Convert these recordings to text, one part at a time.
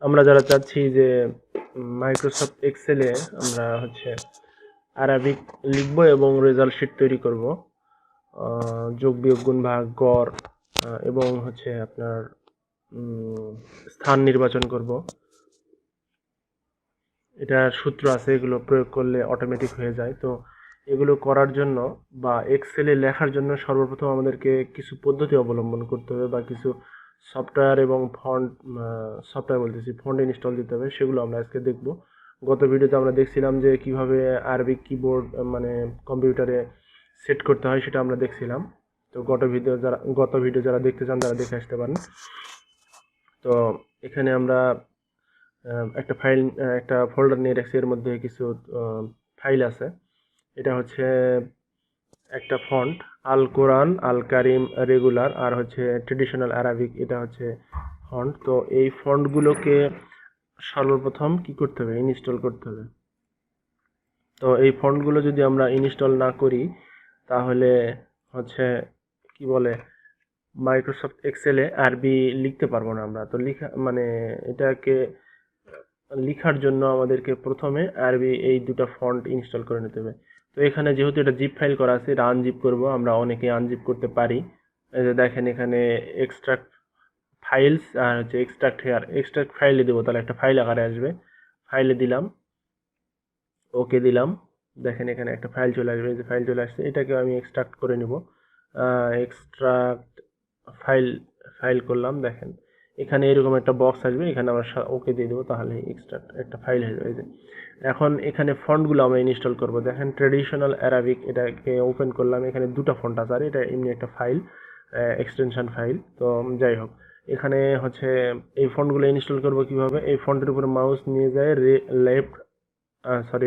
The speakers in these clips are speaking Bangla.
আমরা যারা চাচ্ছি যে মাইক্রোসফট এক্সেলে আমরা আরাবিক লিখব এবং রেজাল্ট শিট তৈরি করব, যোগ বিয়োগ গুণ ভাগ গড় এবং আপনার স্থান নির্বাচন করব। এটা সূত্র আছে, এগুলো প্রয়োগ করলে অটোমেটিক হয়ে যায়। তো এগুলো করার জন্য বা এক্সেলে লেখার জন্য সর্বপ্রথম আমাদেরকে কিছু পদ্ধতি অবলম্বন করতে হবে বা কিছু সফটওয়্যার এবং ফন্ট ইনস্টল দিতে হবে। সেগুলো আমরা আজকে দেখব। গত ভিডিওতে আমরা দেখছিলাম যে কিভাবে আরবিক কিবোর্ড কম্পিউটারে সেট করতে হয়, সেটা আমরা দেখছিলাম। তো গত ভিডিও যারা দেখতে চান তারা দেখে আসতে পারেন। তো এখানে আমরা একটা ফোল্ডার নিয়ে রাখছি, এর মধ্যে কিছু ফাইল আছে। এটা একটা ফন্ট, আল কোরআন, আল কারিম রেগুলার, আর ট্রেডিশনাল আরাবিক, এটা ফন্ট। তো এই ফন্টগুলোকে সর্বপ্রথম কি করতে হবে, ইনস্টল করতে হবে। তো এই ফন্টগুলো যদি আমরা ইনস্টল না করি তাহলে কি বলে মাইক্রোসফট এক্সেলে আরবি লিখতে পারবো না আমরা। তো এটাকে লিখার জন্য আমাদেরকে প্রথমে আরবি এই দুটো ফন্ট ইনস্টল করে নিতে হবে। তো এখানে যেহেতু এটা জিপ ফাইল করা আছে, এটা আনজিপ করব। আমরা অনেকে আনজিপ করতে পারি। এই যে দেখেন এখানে এক্সট্রাক্ট ফাইলস আর এক্সট্রাক্ট ফাইলে দেবো, তাহলে একটা ফাইল আকারে আসবে। ফাইলে দিলাম, ওকে দিলাম। দেখেন এখানে একটা ফাইল চলে আসবে, এই যে ফাইল চলে আসছে। এটাকে আমি এক্সট্রাক্ট করে নিব। এক্সট্রাক্ট ফাইল করলাম। দেখেন এখানে এরকম একটা বক্স আসবে, এখানে আমরা ওকে দিয়ে দেবো, তাহলে এক্সট্রাক্ট একটা ফাইল হয়ে যাবে। এখন এখানে ফন্টগুলো আমরা ইনস্টল করব। দেখেন ট্রেডিশনাল অ্যারাবিক, এটাকে ওপেন করলাম। এখানে দুটো ফন্ট আছে, আর এটা এমনি একটা ফাইল, এক্সটেনশন ফাইল। তো যাই হোক, এখানে এই ফন্টগুলো ইনস্টল করব কিভাবে। এই ফন্টের উপরে মাউস নিয়ে যায়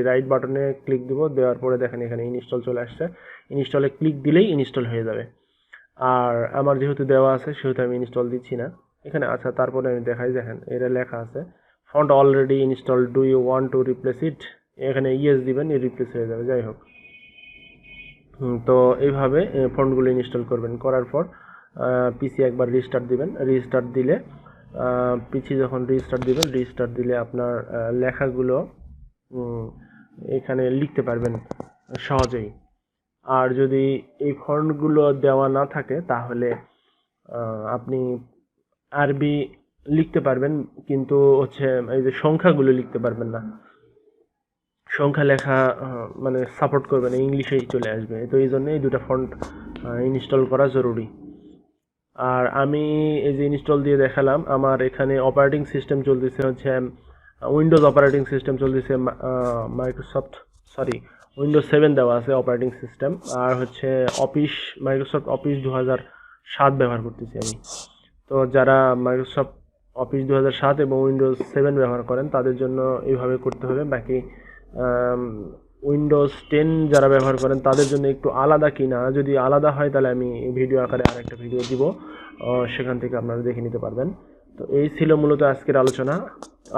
রাইট বাটনে ক্লিক দিব, দেওয়ার পরে দেখেন এখানে ইনস্টল চলে আসছে। ইনস্টলে ক্লিক দিলেই ইনস্টল হয়ে যাবে। আর আমার যেহেতু দেওয়া আছে সেহেতু আমি ইনস্টল দিচ্ছি না এখানে। আচ্ছা, তারপরে আমি দেখাই। দেখেন এটা লেখা আছে font already install, do you want to replace it. এখানে ইয়েস দিবেন, রিপ্লেস হয়ে যাবে। যাই হোক, তো এইভাবে ফন্টগুলো ইনস্টল করবেন। করার পর পিসি একবার রিস্টার্ট দিবেন। রিস্টার্ট দিলে পিসি যখন রিস্টার্ট দিলে আপনার লেখাগুলো এখানে লিখতে পারবেন সহজেই। আর যদি এই ফন্টগুলো দেওয়া না থাকে তাহলে আপনি আরবি লিখতে পারবেন, কিন্তু এই যে সংখ্যাগুলো লিখতে পারবেন না। সংখ্যা লেখা সাপোর্ট করবে না, ইংলিশেই চলে আসবে। তো এই জন্য এই দুটো ফন্ট ইনস্টল করা জরুরি। আর আমি এই যে ইনস্টল দিয়ে দেখালাম, আমার এখানে অপারেটিং সিস্টেম চলতেছে উইন্ডোজ অপারেটিং সিস্টেম চলতেছে উইন্ডোজ 7 দেওয়া আছে অপারেটিং সিস্টেম। আর মাইক্রোসফট অফিস 2007 ব্যবহার করতেছি আমি। তো যারা মাইক্রোসফট অফিস 2007 এবং উইন্ডোজ 7 ব্যবহার করেন তাদের জন্য এইভাবে করতে হবে। বাকি উইন্ডোজ 10 যারা ব্যবহার করেন তাদের জন্য একটু আলাদা কিনা, যদি আলাদা হয় তাহলে আমি ভিডিও আকারে আরেকটা ভিডিও দিব, সেখান থেকে আপনারা দেখে নিতে পারবেন। তো এই ছিল মূলত আজকের আলোচনা।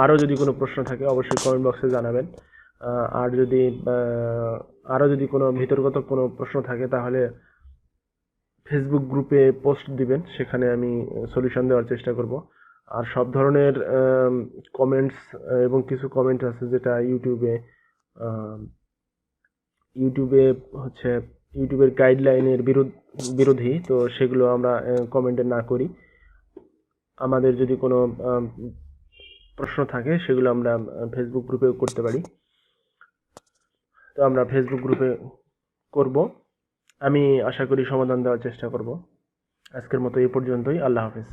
আরও যদি কোনো প্রশ্ন থাকে অবশ্যই কমেন্ট বক্সে জানাবেন। আরও যদি কোনো ভিতরগত কোনো প্রশ্ন থাকে তাহলে ফেসবুক গ্রুপে পোস্ট দিবেন, সেখানে আমি সলিউশন দেওয়ার চেষ্টা করব। আর সব ধরনের কমেন্টস এবং কিছু কমেন্ট আছে যেটা ইউটিউবের গাইডলাইনের বিরোধী, তো সেগুলো আমরা কমেন্টে না করি। আমাদের যদি কোনো প্রশ্ন থাকে সেগুলো আমরা ফেসবুক গ্রুপে করতে পারি। তো আমরা ফেসবুক গ্রুপে করব। আমি আশা করি সমাধান দেওয়ার চেষ্টা করব। আজকের মতো এই পর্যন্তই। আল্লাহ হাফেজ।